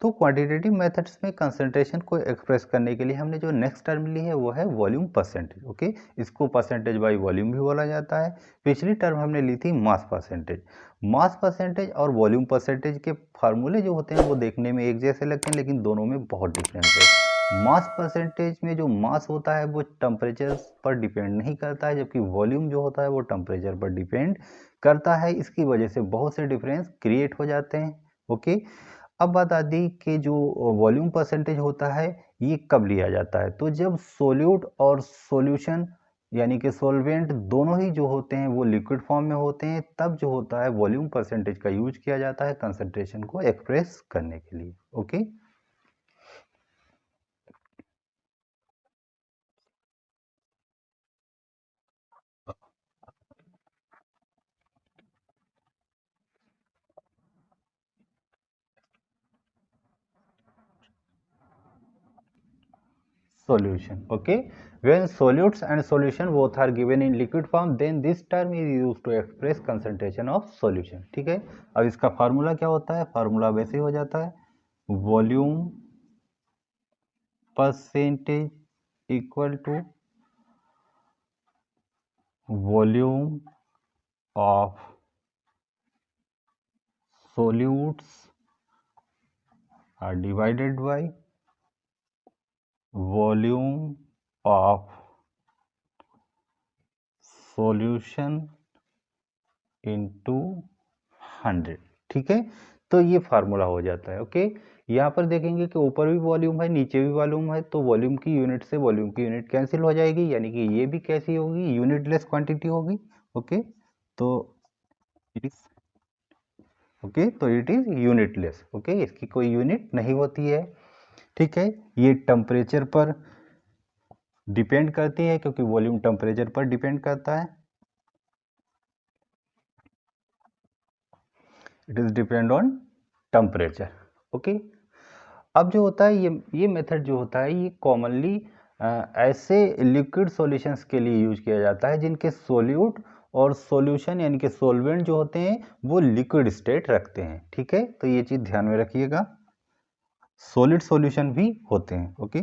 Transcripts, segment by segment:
तो quantitative methods में concentration को एक्सप्रेस करने के लिए हमने जो नेक्स्ट टर्म ली है वो है वॉल्यूम परसेंटेज। ओके, इसको परसेंटेज बाय वॉल्यूम भी बोला जाता है। पिछली टर्म हमने ली थी मास परसेंटेज। मास परसेंटेज और वॉल्यूम परसेंटेज के फार्मूले जो होते हैं वो देखने में एक जैसे लगते हैं, लेकिन दोनों में बहुत डिफरेंस है। मास परसेंटेज में जो मास होता है वो टेम्परेचर पर डिपेंड नहीं करता है, जबकि वॉल्यूम जो होता है वो टेम्परेचर पर डिपेंड करता है। इसकी वजह से बहुत से डिफरेंस क्रिएट हो जाते हैं। ओके, अब बात आती है कि जो वॉल्यूम परसेंटेज होता है ये कब लिया जाता है, तो जब सोल्यूट और सॉल्यूशन यानी कि सॉल्वेंट दोनों ही जो होते हैं वो लिक्विड फॉर्म में होते हैं, तब जो होता है वॉल्यूम परसेंटेज का यूज किया जाता है कंसंट्रेशन को एक्सप्रेस करने के लिए। Okay, solution. Okay, when solutes and solution both are given in liquid form, then this term is used to express concentration of solution. ठीक है, अब इसका फार्मूला क्या होता है, फार्मूला वैसे ही हो जाता है volume percentage equal to volume of solutes are divided by volume of solution into 100। ठीक है, तो ये फार्मूला हो जाता है। ओके, यहाँ पर देखेंगे कि ऊपर भी वॉल्यूम है नीचे भी वॉल्यूम है, तो वॉल्यूम की यूनिट से वॉल्यूम की यूनिट कैंसिल हो जाएगी, यानी कि ये भी कैसी होगी, यूनिटलेस क्वांटिटी होगी। ओके, तो इट इज तो इट इज यूनिटलेस। ओके, इसकी कोई यूनिट नहीं होती है। ठीक है, ये टेम्परेचर पर डिपेंड करती है क्योंकि वॉल्यूम टेम्परेचर पर डिपेंड करता है। It is depend on temperature. Okay, अब जो होता है ये मेथड जो होता है ये कॉमनली ऐसे लिक्विड सॉल्यूशंस के लिए यूज किया जाता है जिनके सोल्यूट और सॉल्यूशन यानी कि सॉल्वेंट जो होते हैं वो लिक्विड स्टेट रखते हैं। ठीक है, तो ये चीज ध्यान में रखिएगा, सॉलिड सॉल्यूशन भी होते हैं। ओके,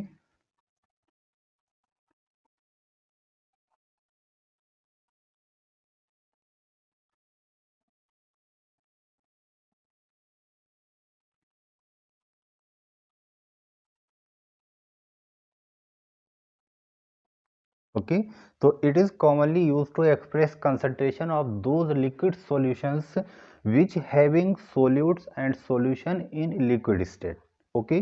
ओके, तो it is commonly use to express concentration of those liquid solutions which having solutes and solution in liquid state. Okay,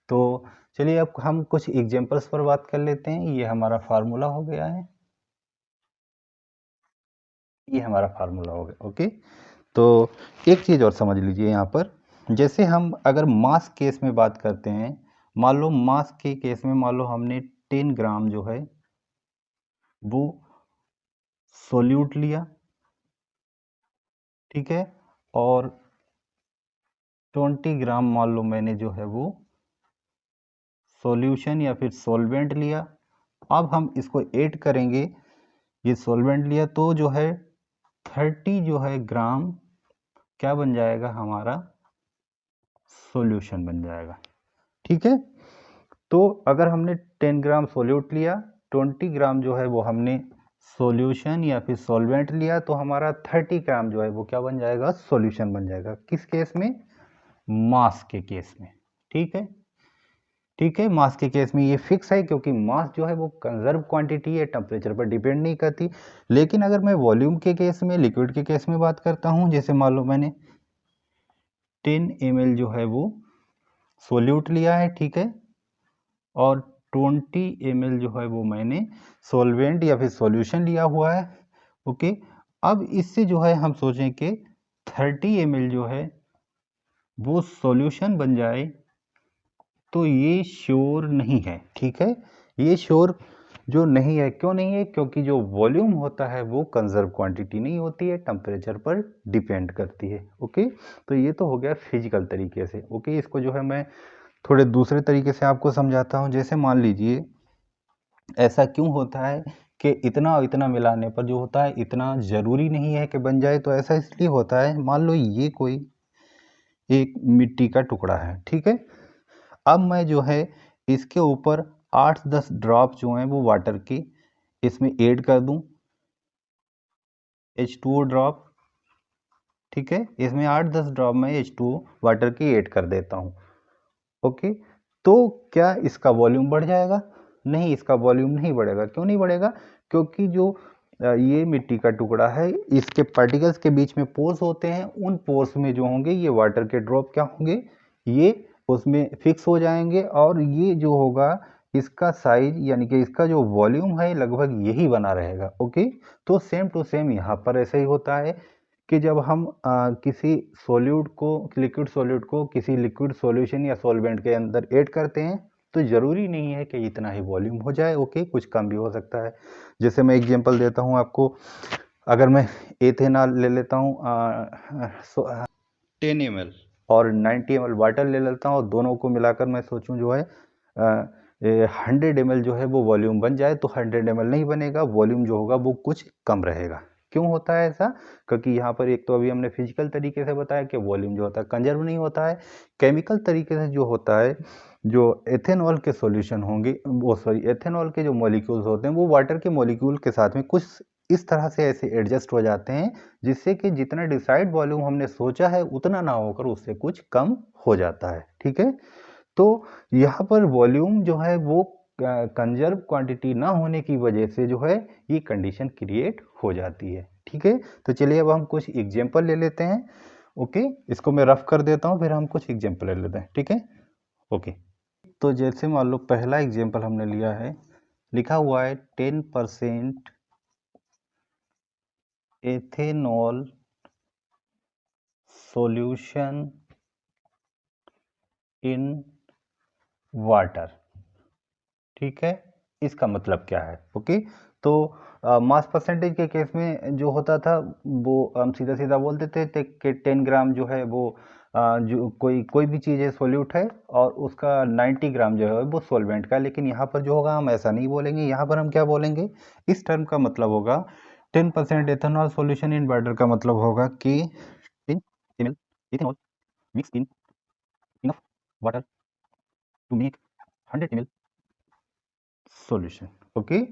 तो चलिए अब हम कुछ एग्जांपल्स पर बात कर लेते हैं। ये हमारा फार्मूला हो गया है, ये हमारा फार्मूला हो गया। ओके, तो एक चीज़ और समझ लीजिए यहाँ पर, जैसे हम अगर मास केस में बात करते हैं, मान लो मास के केस में मान लो हमने 10 ग्राम जो है वो सोल्यूट लिया। ठीक है, और 20 ग्राम मान लो मैंने जो है वो सॉल्यूशन या फिर सॉल्वेंट लिया। अब हम इसको ऐड करेंगे, ये सॉल्वेंट लिया तो जो है 30 जो है ग्राम क्या बन जाएगा, हमारा सॉल्यूशन बन जाएगा। ठीक है, तो अगर हमने 10 ग्राम सोल्यूट लिया, 20 ग्राम जो है वो हमने सॉल्यूशन या फिर सॉल्वेंट लिया, तो हमारा 30 ग्राम जो है वो क्या बन जाएगा, सॉल्यूशन बन जाएगा। किस केस में, मास के केस में। ठीक है, ठीक है, मास के केस में ये फिक्स है क्योंकि मास जो है वो कंजर्व क्वांटिटी है, टेम्परेचर पर डिपेंड नहीं करती। लेकिन अगर मैं वॉल्यूम के केस में, लिक्विड के केस में बात करता हूँ, जैसे मान लो मैंने 10 ml जो है वो सोल्यूट लिया है। ठीक है, और 20 ml जो है वो मैंने सॉल्वेंट या फिर सॉल्यूशन लिया हुआ है। ओके, अब इससे जो है हम सोचें कि 30 ml जो है वो सॉल्यूशन बन जाए, तो ये श्योर नहीं है। ठीक है, ये श्योर जो नहीं है, क्यों नहीं है, क्योंकि जो वॉल्यूम होता है वो कंजर्व क्वांटिटी नहीं होती है, टेम्परेचर पर डिपेंड करती है। ओके, तो ये तो हो गया फिजिकल तरीके से। ओके, इसको जो है मैं थोड़े दूसरे तरीके से आपको समझाता हूँ। जैसे मान लीजिए ऐसा क्यों होता है कि इतना और इतना मिलाने पर जो होता है इतना ज़रूरी नहीं है कि बन जाए, तो ऐसा इसलिए होता है, मान लो ये कोई एक मिट्टी का टुकड़ा है, ठीक है। अब मैं जो है इसके ऊपर 8-10 ड्रॉप जो हैं वो वाटर के इसमें ऐड कर दूं, H2O ड्रॉप, ठीक है। इसमें 8-10 ड्रॉप में H2O वाटर की ऐड कर देता हूँ, ओके। तो क्या इसका वॉल्यूम बढ़ जाएगा? नहीं, इसका वॉल्यूम नहीं बढ़ेगा। क्यों नहीं बढ़ेगा? क्योंकि जो ये मिट्टी का टुकड़ा है, इसके पार्टिकल्स के बीच में पोर्स होते हैं, उन पोर्स में जो होंगे ये वाटर के ड्रॉप क्या होंगे, ये उसमें फिक्स हो जाएंगे, और ये जो होगा इसका साइज यानी कि इसका जो वॉल्यूम है लगभग यही बना रहेगा, ओके। तो सेम टू सेम यहाँ पर ऐसे ही होता है कि जब हम किसी सॉल्यूट को, लिक्विड सॉल्यूट को किसी लिक्विड सॉल्यूशन या सॉल्वेंट के अंदर ऐड करते हैं तो ज़रूरी नहीं है कि इतना ही वॉल्यूम हो जाए, ओके, कुछ कम भी हो सकता है। जैसे मैं एग्जांपल देता हूँ आपको, अगर मैं एथेनॉल ले लेता हूँ 10 ml और 90 ml वाटर ले लेता हूँ, और दोनों को मिलाकर मैं सोचूं जो है 100 ml जो है वो वॉल्यूम बन जाए, तो 100 ml नहीं बनेगा, वॉल्यूम जो होगा वो कुछ कम रहेगा। क्यों होता है ऐसा? क्योंकि यहाँ पर एक तो अभी हमने फिजिकल तरीके से बताया कि वॉल्यूम जो होता है कंजर्व नहीं होता है। केमिकल तरीके से जो होता है, जो एथेनॉल के सॉल्यूशन होंगे, वो सॉरी एथेनॉल के जो मॉलिक्यूल्स होते हैं वो वाटर के मॉलिक्यूल के साथ में कुछ इस तरह से ऐसे एडजस्ट हो जाते हैं जिससे कि जितना डिसाइड वॉल्यूम हमने सोचा है उतना ना होकर उससे कुछ कम हो जाता है, ठीक है। तो यहाँ पर वॉल्यूम जो है वो कंजर्व क्वांटिटी ना होने की वजह से जो है ये कंडीशन क्रिएट हो जाती है, ठीक है। तो चलिए अब हम कुछ एग्जांपल ले लेते हैं, ओके। इसको मैं रफ कर देता हूँ, फिर हम कुछ एग्जांपल ले लेते हैं, ठीक है, ओके। तो जैसे मान लो पहला एग्जांपल हमने लिया है, लिखा हुआ है 10% एथेनॉल सॉल्यूशन इन वाटर, ठीक है। इसका मतलब क्या है, ओके। तो मास परसेंटेज के केस में जो होता था वो हम सीधा सीधा बोल देते थे कि 10 ग्राम जो है वो जो कोई कोई भी चीज़ है सोल्यूट है, और उसका 90 ग्राम जो है वो सॉल्वेंट का। लेकिन यहाँ पर जो होगा हम ऐसा नहीं बोलेंगे, यहाँ पर हम क्या बोलेंगे, इस टर्म का मतलब होगा 10% एथेनॉल सॉल्यूशन इन वाटर का मतलब होगा कि 10 ml ethanol mixed in enough water to make 100 ml solution, okay।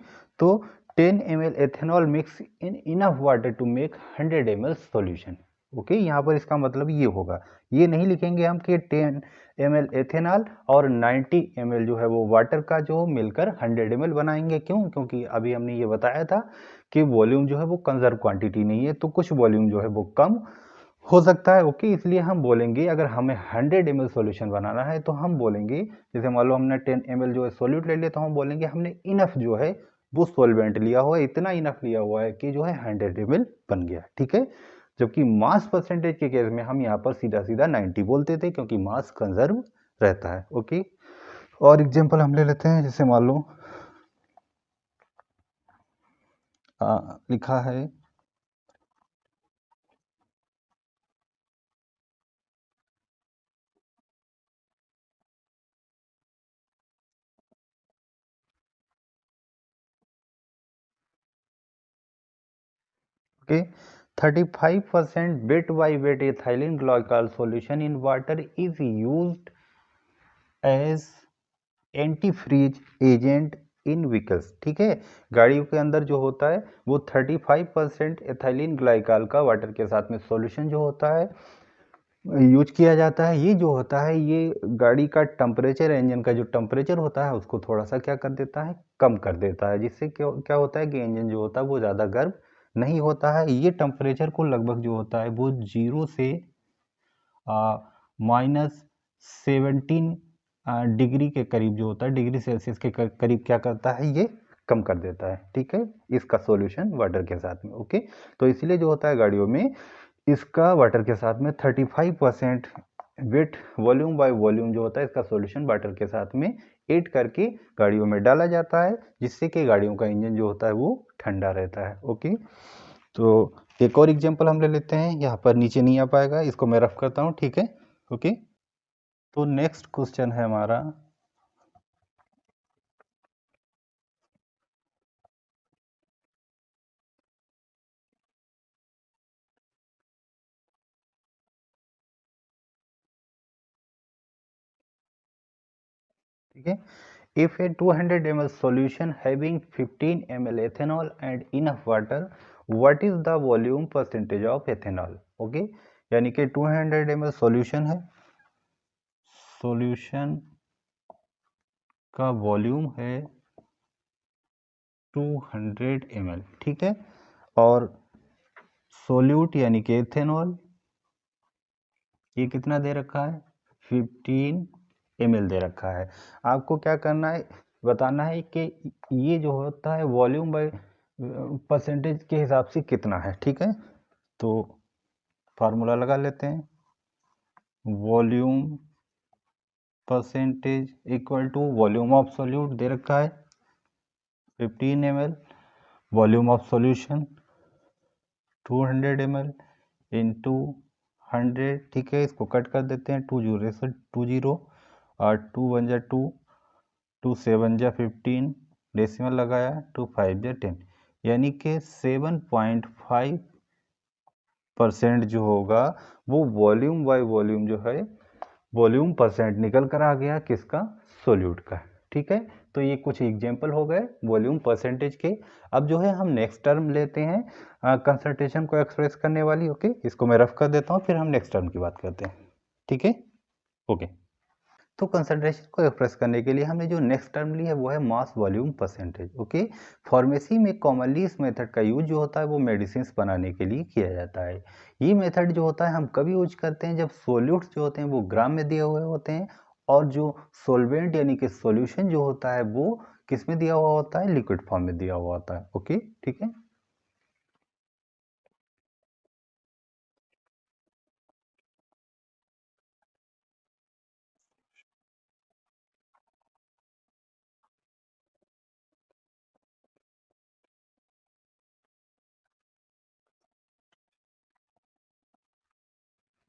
तो 10 ml ethanol mix in enough water to make 100 ml solution, okay. यहाँ पर इसका मतलब ये होगा, ये नहीं लिखेंगे हम कि 10 ml एथेनॉल और 90 ml जो है वो वाटर का जो मिलकर 100 ml बनाएंगे। क्यों? क्योंकि अभी हमने ये बताया था कि वॉल्यूम जो है वो कंजर्व क्वांटिटी नहीं है, तो कुछ वॉल्यूम जो है वो कम हो सकता है, ओके। इसलिए हम बोलेंगे अगर हमें 100 ml सॉल्यूशन बनाना है तो हम बोलेंगे, जैसे मान लो हमने 10 ml जो है सॉल्यूट ले लिया, तो हम बोलेंगे हमने इनफ जो है वो सॉल्वेंट लिया हुआ है, इतना इनफ लिया हुआ है कि जो है 100 ml बन गया, ठीक है। जबकि मास परसेंटेज के केस में हम यहाँ पर सीधा सीधा 90 बोलते थे क्योंकि मास कंजर्व रहता है, ओके। और एग्जाम्पल हम ले लेते हैं, जैसे मान लो लिखा है okay, 35% weight by weight ethylene glycol solution in water is used as anti freeze agent in vehicles, ठीक है। गाड़ियों के अंदर जो होता है वो 35% एथाइलिन ग्लाइकॉल का वाटर के साथ में सॉल्यूशन जो होता है यूज किया जाता है। ये जो होता है ये गाड़ी का टेम्परेचर, इंजन का जो टेम्परेचर होता है उसको थोड़ा सा क्या कर देता है, कम कर देता है, जिससे क्या क्या होता है कि इंजन जो होता है वो ज़्यादा गर्म नहीं होता है। ये टेम्परेचर को लगभग जो होता है वो 0 से -17 डिग्री के करीब जो होता है, डिग्री सेल्सियस के करीब क्या करता है, ये कम कर देता है, ठीक है, इसका सॉल्यूशन वाटर के साथ में, ओके। तो इसलिए जो होता है गाड़ियों में इसका वाटर के साथ में 35% वेट वॉल्यूम बाय वॉल्यूम जो होता है इसका सॉल्यूशन वाटर के साथ में ऐड करके गाड़ियों में डाला जाता है, जिससे कि गाड़ियों का इंजन जो होता है वो ठंडा रहता है, ओके। तो एक और एग्जांपल हम ले लेते हैं, यहाँ पर नीचे नहीं आ पाएगा, इसको मैं रफ करता हूँ, ठीक है, ओके। तो नेक्स्ट क्वेश्चन है हमारा, ठीक है। If a 200 ml solution having 15 ml ethanol and enough water, what is the volume percentage of ethanol? Okay, यानी कि 200 ml सॉल्यूशन है, सॉल्यूशन का वॉल्यूम है 200 ml, ठीक है। और सोल्यूट यानी कि एथेनॉल ये कितना दे रखा है, 15 ml दे रखा है। आपको क्या करना है, बताना है कि ये जो होता है वॉल्यूम बाय परसेंटेज के हिसाब से कितना है, ठीक है। तो फार्मूला लगा लेते हैं, volume percentage equal to volume of solute दे रखा है 15 ml, volume of solution 200 ml into 100, ठीक है। इसको कट कर देते हैं, 2 जीरो से 2 जीरो और 2 वन जा 2, 2 7 जा 15, डेसिमल लगाया, 2 5 जा 10, यानी कि 7.5% जो होगा वो वॉल्यूम बाय वॉल्यूम जो है वॉल्यूम परसेंट निकल कर आ गया किसका, सोल्यूट का, ठीक है। तो ये कुछ एग्जांपल हो गए वॉल्यूम परसेंटेज के। अब जो है हम नेक्स्ट टर्म लेते हैं कंसंट्रेशन को एक्सप्रेस करने वाली, ओके। इसको मैं रफ कर देता हूँ, फिर हम नेक्स्ट टर्म की बात करते हैं, ठीक है, ओके। तो कंसंट्रेशन को एक्सप्रेस करने के लिए हमने जो नेक्स्ट टर्म ली है वो है मास वॉल्यूम परसेंटेज, ओके। फार्मेसी में कॉमनली इस मेथड का यूज जो होता है वो मेडिसिन बनाने के लिए किया जाता है। ये मेथड जो होता है हम कभी यूज करते हैं जब सोल्यूट्स जो होते हैं वो ग्राम में दिए हुए होते हैं, और जो सोलवेंट यानी कि सॉल्यूशन जो होता है वो किस में दिया हुआ होता है, लिक्विड फॉर्म में दिया हुआ होता है, ओके, ठीक है।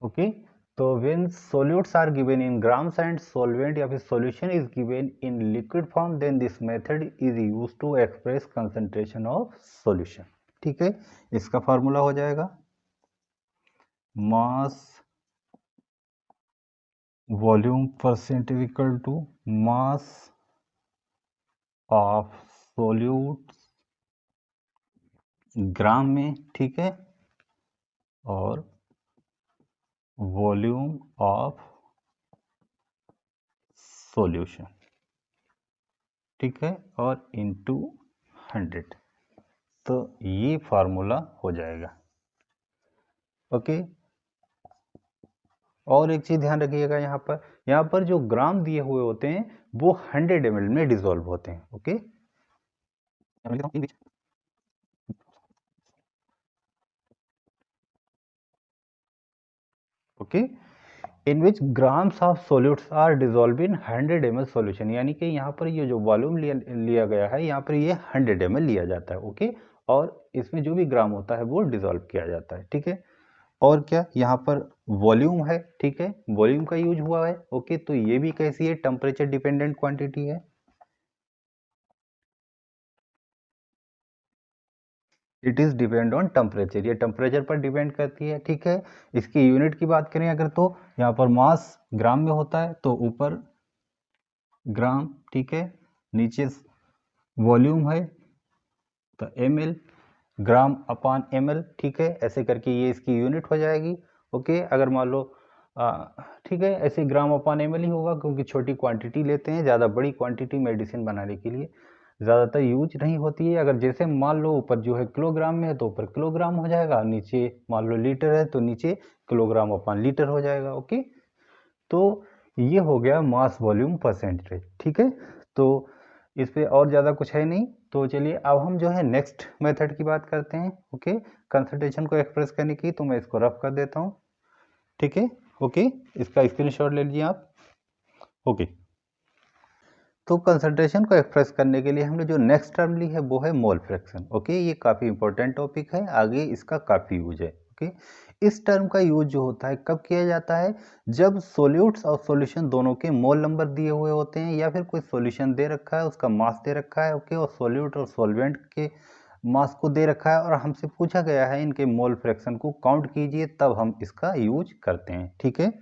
ओके, तो when solutes are given in grams and solvent या फिर solution is given in liquid form, then this method is used to express concentration of solution, ठीक है। इसका फार्मूला हो जाएगा mass volume percentage equal to mass of solute gram में, ठीक है, और वॉल्यूम ऑफ सॉल्यूशन, ठीक है, और इनटू 100। तो ये फार्मूला हो जाएगा, ओके। और एक चीज ध्यान रखिएगा, यहाँ पर जो ग्राम दिए हुए होते हैं वो 100 ml में डिसॉल्व होते हैं, okay. Okay, in which grams of solutes are dissolve in 100 ml सॉल्यूशन, यानी कि यहाँ पर ये जो वॉल्यूम लिया गया है यहाँ पर ये 100 ml लिया जाता है, ओके। और इसमें जो भी ग्राम होता है वो डिसॉल्व किया जाता है, ठीक है। और क्या यहाँ पर वॉल्यूम है, ठीक है, वॉल्यूम का यूज हुआ है, ओके। तो ये भी कैसी है, टेम्परेचर डिपेंडेंट क्वांटिटी है, it is depend on temperature, ये टेम्परेचर पर डिपेंड करती है, ठीक है। इसकी यूनिट की बात करें अगर तो यहाँ पर मास ग्राम में होता है, तो ऊपर ग्राम, ठीक है, नीचे वॉल्यूम है तो ml, ग्राम अपान ml, ठीक है। ऐसे करके ये इसकी यूनिट हो जाएगी, ओके। अगर मान लो ठीक है, ऐसे ग्राम अपान ml ही होगा क्योंकि छोटी क्वांटिटी लेते हैं, ज़्यादा बड़ी क्वांटिटी मेडिसिन बनाने के लिए ज़्यादातर यूज नहीं होती है। अगर जैसे मान लो ऊपर जो है किलोग्राम में है तो ऊपर किलोग्राम हो जाएगा, नीचे मान लो लीटर है तो नीचे किलोग्राम अपान लीटर हो जाएगा, ओके। तो ये हो गया मास वॉल्यूम परसेंटेज, ठीक है। तो इस पे और ज़्यादा कुछ है नहीं, तो चलिए अब हम जो है नेक्स्ट मेथड की बात करते हैं, ओके। कंसंट्रेशन को एक्सप्रेस करने की, तो मैं इसको रफ कर देता हूँ, ठीक है, ओके। इसका स्क्रीनशॉट ले लीजिए आप, ओके। तो कंसंट्रेशन को एक्सप्रेस करने के लिए हमने जो नेक्स्ट टर्म ली है वो है मोल फ्रैक्शन, ओके। ये काफ़ी इंपॉर्टेंट टॉपिक है, आगे इसका काफ़ी यूज है, ओके। इस टर्म का यूज जो होता है कब किया जाता है, जब सोल्यूट्स और सॉल्यूशन दोनों के मोल नंबर दिए हुए होते हैं, या फिर कोई सॉल्यूशन दे रखा है उसका मास दे रखा है, ओके, और सॉल्यूट और सॉल्वेंट के मास को दे रखा है और हमसे पूछा गया है इनके मोल फ्रैक्शन को काउंट कीजिए, तब हम इसका यूज करते हैं, ठीक है।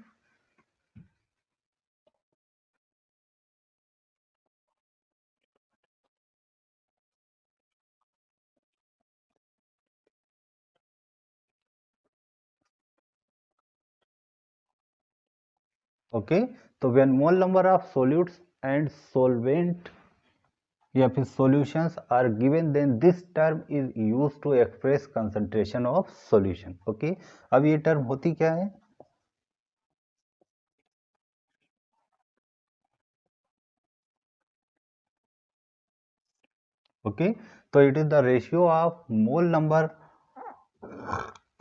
ओके, तो when mole number of solutes and solvent या फिर solutions are given then this term is used to express concentration of solution. Okay, अब ये टर्म होती क्या है? ओके, तो it is the ratio of mole number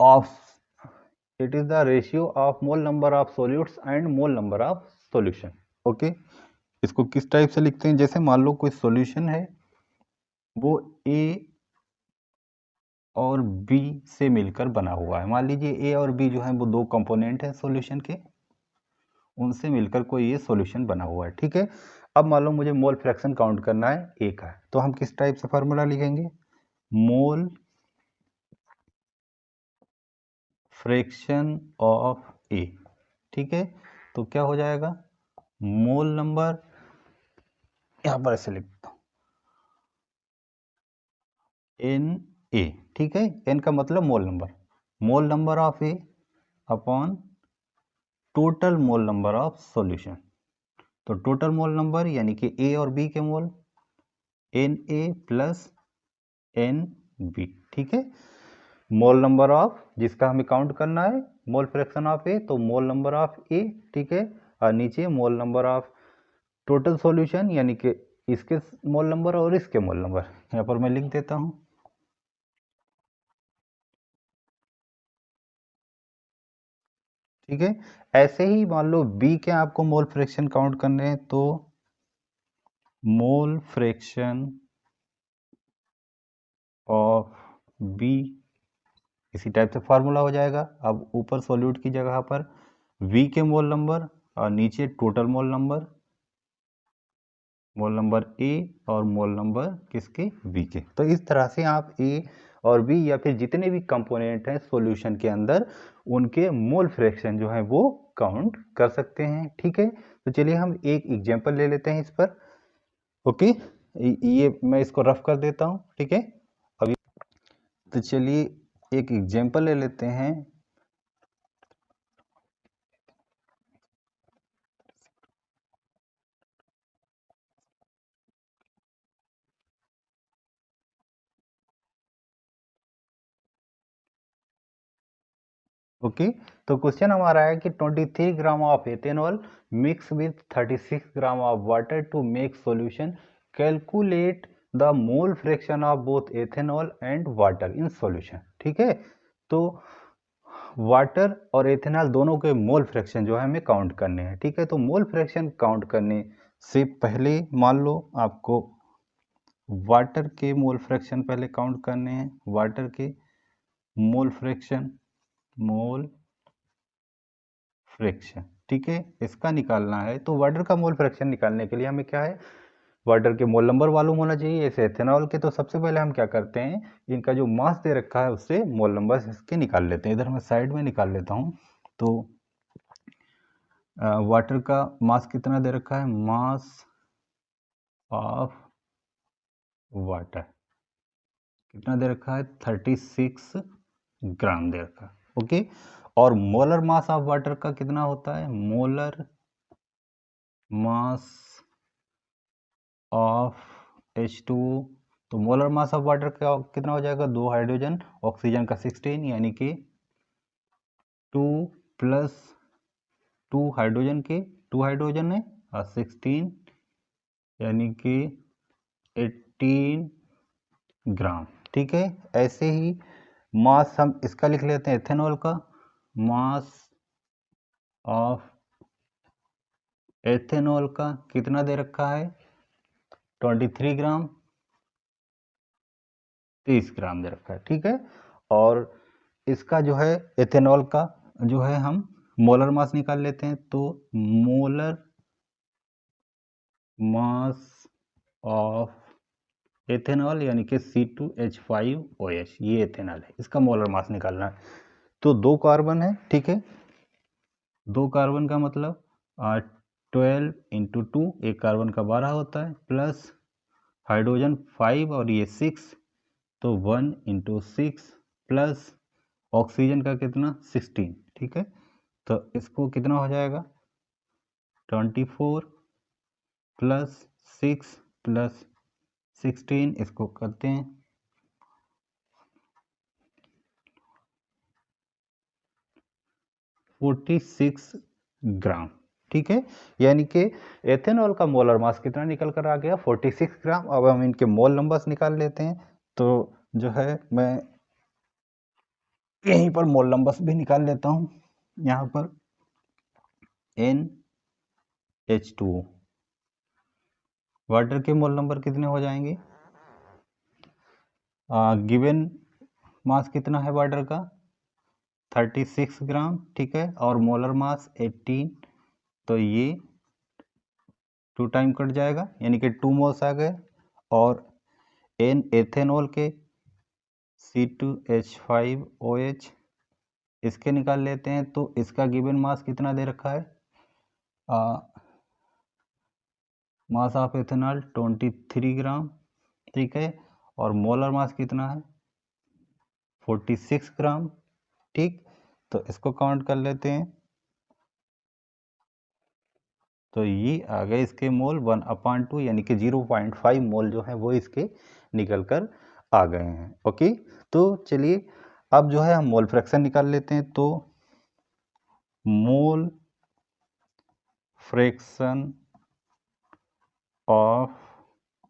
of it is the ratio of mole number of solutes and mole number of solution. Okay, इसको किस type से लिखते हैं? जैसे मान लो कोई सॉल्यूशन है, वो ए और बी से मिलकर बना हुआ है। मान लीजिए ए और बी जो है वो दो कंपोनेंट हैं सॉल्यूशन के, उनसे मिलकर कोई ये सॉल्यूशन बना हुआ है। ठीक है, अब मान लो मुझे मोल फ्रैक्शन काउंट करना है ए का, तो हम किस टाइप से फार्मूला लिखेंगे? मोल फ्रैक्शन ऑफ ए। ठीक है, तो क्या हो जाएगा? मोल नंबर, यहां पर ऐसे लिखता हूं, एन ए। ठीक है, एन का मतलब mole number of a upon total mole number of solution. तो टोटल मोल नंबर यानी कि ए और बी के mole, n a plus n b. ठीक है, मोल नंबर ऑफ जिसका हमें काउंट करना है, मोल फ्रैक्शन ऑफ ए, तो मोल नंबर ऑफ ए। ठीक है, और नीचे मोल नंबर ऑफ टोटल सॉल्यूशन यानी कि इसके मोल नंबर और इसके मोल नंबर, यहाँ पर मैं लिख देता हूँ। ठीक है, ऐसे ही मान लो बी के आपको मोल फ्रैक्शन काउंट करने हैं, तो मोल फ्रैक्शन ऑफ बी इसी टाइप से फार्मूला हो जाएगा। अब ऊपर सॉल्यूट की जगह पर v के मोल नंबर और नीचे टोटल मोल नंबर ए और मोल नंबर किसके? v के। तो इस तरह से आप a और b या फिर जितने भी कंपोनेंट हैं सॉल्यूशन के अंदर, उनके मोल फ्रैक्शन जो है वो काउंट कर सकते हैं। ठीक है, तो चलिए हम एक एग्जांपल ले लेते हैं इस पर। ओके, ये मैं इसको रफ कर देता हूँ। ठीक है, अभी तो चलिए एक एग्जांपल ले लेते हैं। ओके, तो क्वेश्चन हमारा है कि 23 gram of ethanol mix with 36 gram of water to make solution, calculate the mole fraction of both ethanol and water in solution. ठीक है, तो वाटर और एथेनॉल दोनों के मोल फ्रैक्शन जो है हमें काउंट करने हैं। ठीक है, तो मोल फ्रैक्शन काउंट करने से पहले मान लो आपको वाटर के मोल फ्रैक्शन पहले काउंट करने हैं। वाटर के मोल फ्रैक्शन, ठीक है, इसका निकालना है। तो वाटर का मोल फ्रैक्शन निकालने के लिए हमें क्या है? वाटर के मोल नंबर मालूम होना चाहिए। ऐसे एथेनॉल के तो सबसे पहले हम क्या करते हैं, इनका जो मास दे रखा है उससे मोल नंबर इसके निकाल लेते हैं। इधर मैं साइड में निकाल लेता हूँ। तो वाटर का मास कितना दे रखा है? मास ऑफ वाटर कितना दे रखा है? 36 ग्राम दे रखा है। ओके, और मोलर मास ऑफ वाटर का कितना होता है? Molar mass of H2O। तो मोलर मास ऑफ वाटर का कितना हो जाएगा? 2 हाइड्रोजन, ऑक्सीजन का 16, यानी कि 2 प्लस 2 हाइड्रोजन के 2 हाइड्रोजन है और 16 यानी कि 18 ग्राम। ठीक है, ऐसे ही मास हम इसका लिख लेते हैं एथेनॉल का। मास ऑफ एथेनॉल का कितना दे रखा है? 23 ग्राम, 30 ग्राम दे रखा है। ठीक है, और इसका जो है एथेनॉल का जो है हम मोलर मास निकाल लेते हैं। तो मोलर मास ऑफ एथेनॉल यानी कि C2H5OH, ये एथेनॉल है, इसका मोलर मास निकालना है। तो 2 कार्बन है। ठीक है, 2 कार्बन का मतलब 12 इंटू 2, एक कार्बन का 12 होता है, प्लस हाइड्रोजन 5 और ये 6, तो 1 इंटू 6 प्लस ऑक्सीजन का कितना? 16। ठीक है, तो इसको कितना हो जाएगा? 24 प्लस 6 प्लस 16, इसको करते हैं 46 ग्राम। ठीक है, यानी कि एथेनॉल का मोलर मास कितना निकल कर आ गया 46 ग्राम। अब हम इनके मोल नंबर्स निकाल लेते हैं। तो जो है मैं यहीं पर मोल नंबर्स भी निकाल लेता हूं। यहाँ पर NH2 वाटर के मोल नंबर कितने हो जाएंगे, गिवन मास कितना है वाटर का 36 ग्राम। ठीक है, और मोलर मास 18, तो ये 2 टाइम कट जाएगा, यानी कि 2 मोल्स आ गए। और एन एथेनॉल के C2H5OH इसके निकाल लेते हैं। तो इसका गिवन मास कितना दे रखा है, मास ऑफ एथेनॉल 23 ग्राम। ठीक है, और मोलर मास कितना है 46 ग्राम। ठीक, तो इसको काउंट कर लेते हैं। तो ये आ गए इसके मोल 1/2, यानी कि 0.5 मोल जो है वो इसके निकल कर आ गए हैं। ओके, तो चलिए अब जो है हम मोल फ्रैक्शन निकाल लेते हैं। तो मोल फ्रैक्शन ऑफ,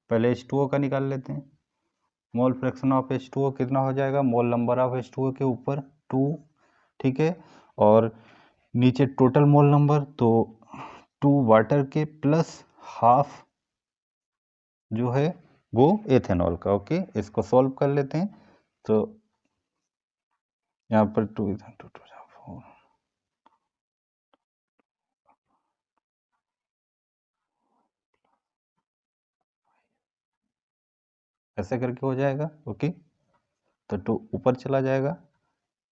पहले H2O का निकाल लेते हैं। मोल फ्रैक्शन ऑफ H2O कितना हो जाएगा, मोल नंबर ऑफ H2O के ऊपर 2। ठीक है, और नीचे टोटल मोल नंबर, तो 2 वाटर के प्लस हाफ जो है वो एथेनॉल का। ओके, इसको सॉल्व कर लेते हैं। तो यहाँ पर 2 4 ऐसे करके हो जाएगा। ओके, तो 2 ऊपर चला जाएगा,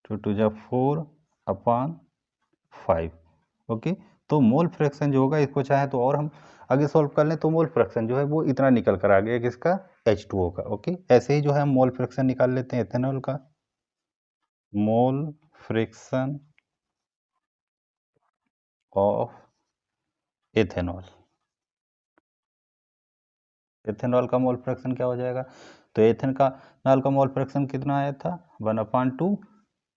2 2 जा 4/5। ओके, तो मोल फ्रैक्शन जो होगा, इसको चाहे तो और हम आगे सॉल्व कर लें, तो मोल फ्रैक्शन जो है वो इतना निकल कर आ गया किसका, H2O का। ओके, ऐसे ही जो है हम मोल फ्रैक्शन निकाल लेते हैं एथेनॉल का। मोल फ्रैक्शन ऑफ एथेनॉल, एथेनॉल का मोल फ्रैक्शन क्या हो जाएगा, तो एथेनॉल का मोल फ्रैक्शन कितना आया था 1/2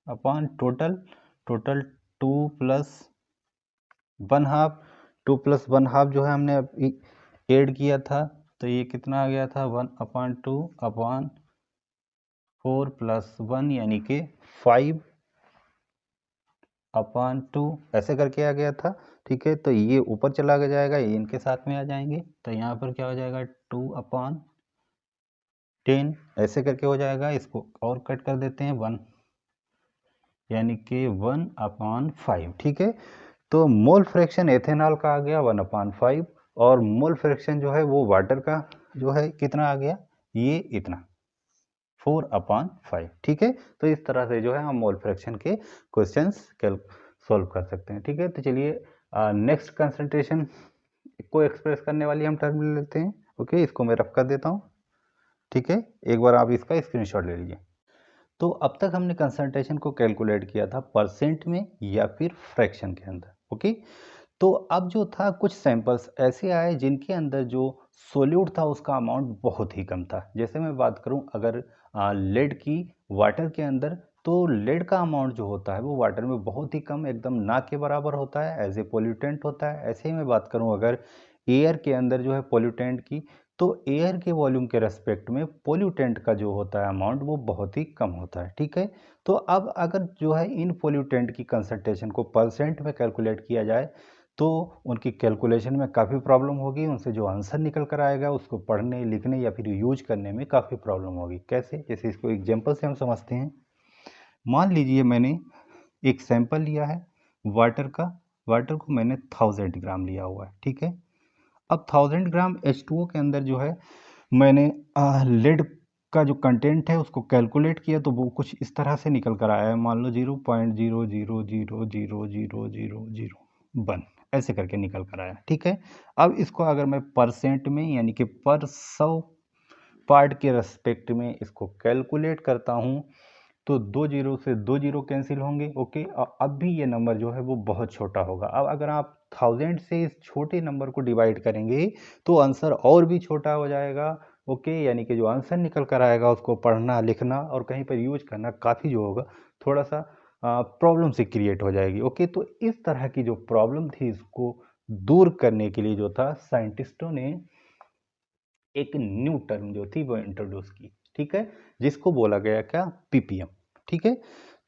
upon total, total 2 plus 1/2, 2 plus 1/2 जो है हमने अभी ऐड किया था, तो ये कितना आ गया था 1/2 अपॉन 4 प्लस 1, यानी कि 5/2 ऐसे करके आ गया था। ठीक है, तो ये ऊपर चला जाएगा, ये इनके साथ में आ जाएंगे, तो यहाँ पर क्या हो जाएगा 2/10 ऐसे करके हो जाएगा। इसको और कट कर देते हैं 1, यानी कि 1/5। ठीक है, तो मोल फ्रैक्शन एथेनॉल का आ गया 1/5, और मोल फ्रैक्शन जो है वो वाटर का जो है कितना आ गया, ये इतना 4/5। ठीक है, तो इस तरह से जो है हम मोल फ्रैक्शन के क्वेश्चंस सॉल्व कर सकते हैं। ठीक है, तो चलिए नेक्स्ट कंसंट्रेशन को एक्सप्रेस करने वाली हम टर्म ले लेते हैं। ओके, इसको मैं रफ कर देता हूँ। ठीक है, एक बार आप इसका स्क्रीनशॉट ले लीजिए। तो अब तक हमने कंसंट्रेशन को कैलकुलेट किया था परसेंट में या फिर फ्रैक्शन के अंदर। ओके, तो अब जो था कुछ सैंपल्स ऐसे आए जिनके अंदर जो सोल्यूट था उसका अमाउंट बहुत ही कम था। जैसे मैं बात करूं अगर लेड की वाटर के अंदर, तो लेड का अमाउंट जो होता है वो वाटर में बहुत ही कम, एकदम ना के बराबर होता है, एज ए पोल्यूटेंट होता है। ऐसे ही मैं बात करूं अगर एयर के अंदर जो है पोल्यूटेंट की, तो एयर के वॉल्यूम के रेस्पेक्ट में पोल्यूटेंट का जो होता है अमाउंट वो बहुत ही कम होता है। ठीक है, तो अब अगर जो है इन पोल्यूटेंट की कंसंट्रेशन को परसेंट में कैलकुलेट किया जाए तो उनकी कैलकुलेशन में काफ़ी प्रॉब्लम होगी, उनसे जो आंसर निकल कर आएगा उसको पढ़ने लिखने या फिर यूज करने में काफ़ी प्रॉब्लम होगी। कैसे, जैसे इसको एग्जांपल से हम समझते हैं। मान लीजिए मैंने एक सैंपल लिया है वाटर का, वाटर को मैंने 1000 ग्राम लिया हुआ है। ठीक है, अब 1000 ग्राम H2O के अंदर जो है मैंने लेड का जो कंटेंट है उसको कैलकुलेट किया, तो वो कुछ इस तरह से निकल कर आया है। मान लो 0.000000001 ऐसे करके निकल कर आया। ठीक है, अब इसको अगर मैं परसेंट में यानी कि पर 100 पार्ट के रेस्पेक्ट में इसको कैलकुलेट करता हूँ, तो 2 जीरो से 2 जीरो कैंसिल होंगे। ओके, अब भी ये नंबर जो है वो बहुत छोटा होगा। अब अगर आप 1000 से इस छोटे नंबर को डिवाइड करेंगे तो आंसर और भी छोटा हो जाएगा। ओके, यानी कि जो आंसर निकल कर आएगा उसको पढ़ना लिखना और कहीं पर यूज करना काफ़ी जो होगा थोड़ा सा प्रॉब्लम से क्रिएट हो जाएगी। ओके, तो इस तरह की जो प्रॉब्लम थी इसको दूर करने के लिए जो था साइंटिस्टों ने एक न्यू टर्म जो थी वो इंट्रोड्यूस की। ठीक है, जिसको बोला गया क्या, पीपीएम। ठीक है,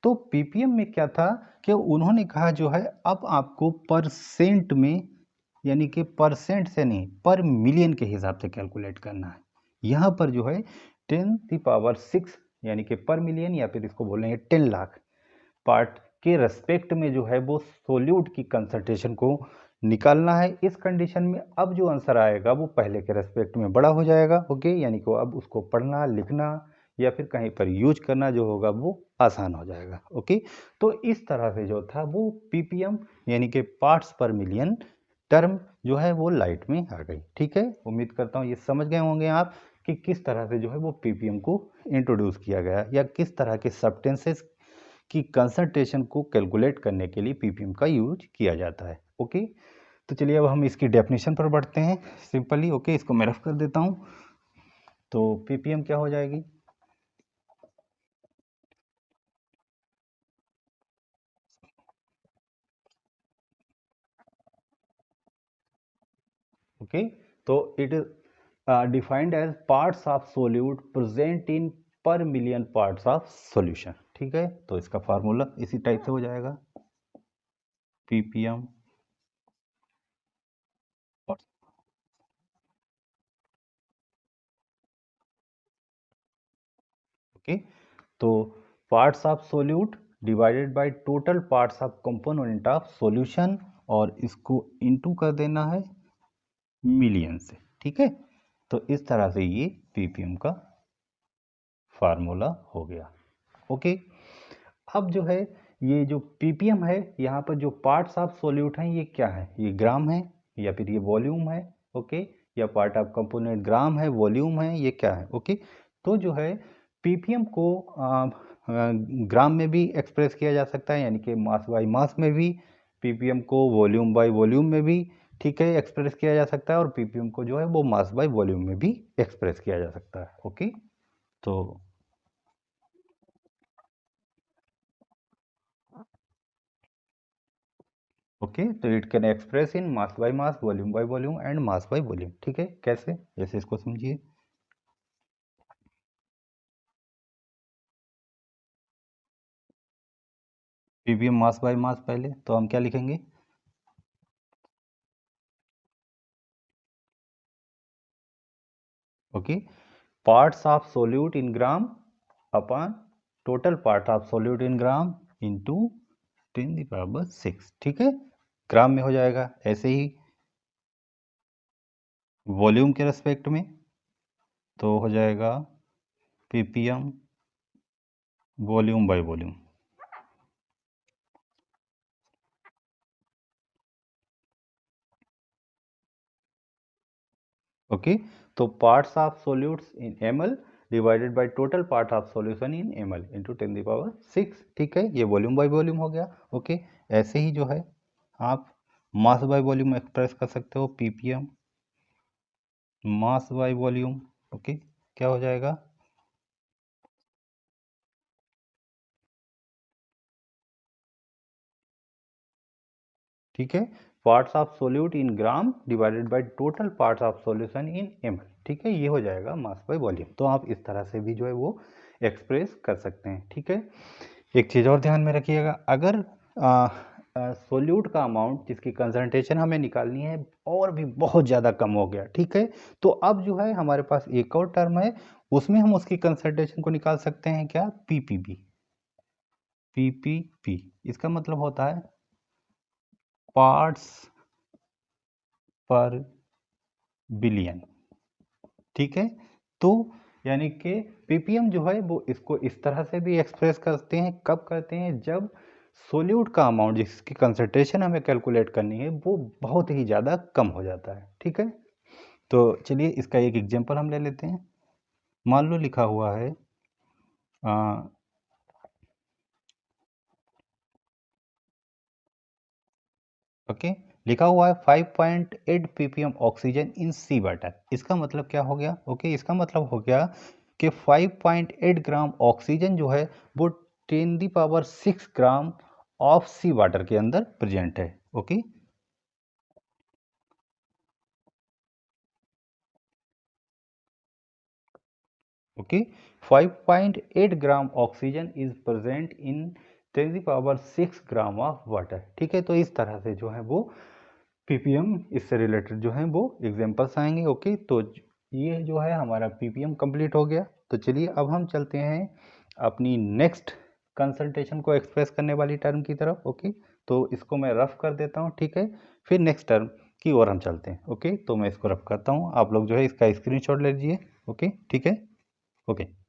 तो पीपीएम में क्या था कि उन्होंने कहा जो है अब आपको परसेंट में, यानी कि परसेंट से नहीं पर मिलियन के हिसाब से कैलकुलेट करना है। यहाँ पर जो है 10⁶ यानी कि पर मिलियन, या फिर इसको बोलेंगे 10 लाख पार्ट के रेस्पेक्ट में जो है वो सोल्यूट की कंसंट्रेशन को निकालना है। इस कंडीशन में अब जो आंसर आएगा वो पहले के रेस्पेक्ट में बड़ा हो जाएगा। ओके, यानी कि अब उसको पढ़ना लिखना या फिर कहीं पर यूज करना जो होगा वो आसान हो जाएगा। ओके, तो इस तरह से जो था वो पीपीएम यानी कि पार्ट्स पर मिलियन टर्म जो है वो लाइट में आ गई। ठीक है, उम्मीद करता हूँ ये समझ गए होंगे आप कि किस तरह से जो है वो पीपीएम को इंट्रोड्यूस किया गया या किस तरह के सब्सटेंसेस की कंसंट्रेशन को कैलकुलेट करने के लिए पीपीएम का यूज किया जाता है। ओके, तो चलिए अब हम इसकी डेफिनेशन पर बढ़ते हैं सिंपली। ओके, इसको मैं रफ कर देता हूं। तो पीपीएम क्या हो जाएगी, ओके, तो it is defined as parts of solute present in per million parts of solution. ठीक है, तो इसका फार्मूला इसी टाइप से हो जाएगा, पीपीएम। ओके, तो parts of solute divided by total parts of component of solution, और इसको इनटू कर देना है मिलियन से। ठीक है, तो इस तरह से ये पीपीएम का फार्मूला हो गया। ओके, अब जो है ये जो पीपीएम है यहाँ पर जो पार्ट्स ऑफ सॉल्यूट हैं ये क्या है, ये ग्राम है या फिर ये वॉल्यूम है। ओके, या पार्ट ऑफ कंपोनेंट ग्राम है वॉल्यूम है ये क्या है। ओके, तो जो है पीपीएम को ग्राम में भी एक्सप्रेस किया जा सकता है, यानी कि मास बाई मास में भी, पीपीएम को वॉल्यूम बाई वॉल्यूम में भी ठीक है एक्सप्रेस किया जा सकता है, और पीपीएम को जो है वो मास बाई वॉल्यूम में भी एक्सप्रेस किया जा सकता है। ओके, तो ओके, तो it can express in mass by mass, volume by volume and mass by volume. ठीक है, कैसे, जैसे इसको समझिए। पीवीएम मास बाय मास, पहले तो हम क्या लिखेंगे, okay, parts of solute in gram upon total part of solute in gram into 10⁶। ठीक है, ग्राम में हो जाएगा। ऐसे ही वॉल्यूम के रेस्पेक्ट में तो हो जाएगा ppm volume by volume. Okay, तो parts of solutes in ml divided by total part of solution in ml into 10⁶। ठीक है, ये वॉल्यूम बाय वॉल्यूम हो गया। ओके, ऐसे ही जो है आप मास बाय वॉल्यूम एक्सप्रेस कर सकते हो, ppm mass by volume. Okay, क्या हो जाएगा, ठीक है, parts of solute in gram divided by total parts of solution in ml। ठीक है, ये हो जाएगा मास बाय वॉल्यूम। तो आप इस तरह से भी जो है वो एक्सप्रेस कर सकते हैं। ठीक है, एक चीज़ और ध्यान में रखिएगा, अगर सोल्यूट का अमाउंट जिसकी कंसंट्रेशन हमें निकालनी है और भी बहुत ज़्यादा कम हो गया, ठीक है, तो अब जो है हमारे पास एक और टर्म है, उसमें हम उसकी कंसंट्रेशन को निकाल सकते हैं, क्या, पीपीबी। पीपीपी इसका मतलब होता है पार्ट्स पर बिलियन। ठीक है, तो यानी कि पीपीएम जो है वो इसको इस तरह से भी एक्सप्रेस करते हैं, कब करते हैं, जब सोल्यूट का अमाउंट जिसकी कंसंट्रेशन हमें कैलकुलेट करनी है वो बहुत ही ज़्यादा कम हो जाता है। ठीक है, तो चलिए इसका एक एग्जांपल हम ले लेते हैं। मान लो लिखा हुआ है ओके, लिखा हुआ है 5.8 ppm oxygen in sea water. इसका मतलब क्या हो गया? ओके, इसका मतलब हो गया कि 5.8 ग्राम ऑक्सीजन जो है वो 10⁻⁶ ग्राम ऑफ सी वाटर के अंदर प्रेजेंट है। Okay, okay, 5.8 gram oxygen is present in 10⁻⁶ gram of water. ठीक है, तो इस तरह से जो है वो पीपीएम इससे रिलेटेड जो है वो एग्जांपल्स आएंगे। ओके, तो ये जो है हमारा पीपीएम कंप्लीट हो गया। तो चलिए अब हम चलते हैं अपनी नेक्स्ट कंसंट्रेशन को एक्सप्रेस करने वाली टर्म की तरफ। ओके, तो इसको मैं रफ कर देता हूँ। ठीक है, फिर नेक्स्ट टर्म की ओर हम चलते हैं। ओके, तो मैं इसको रफ करता हूँ, आप लोग जो है इसका स्क्रीनशॉट ले लीजिए। ओके, ठीक है, ओके।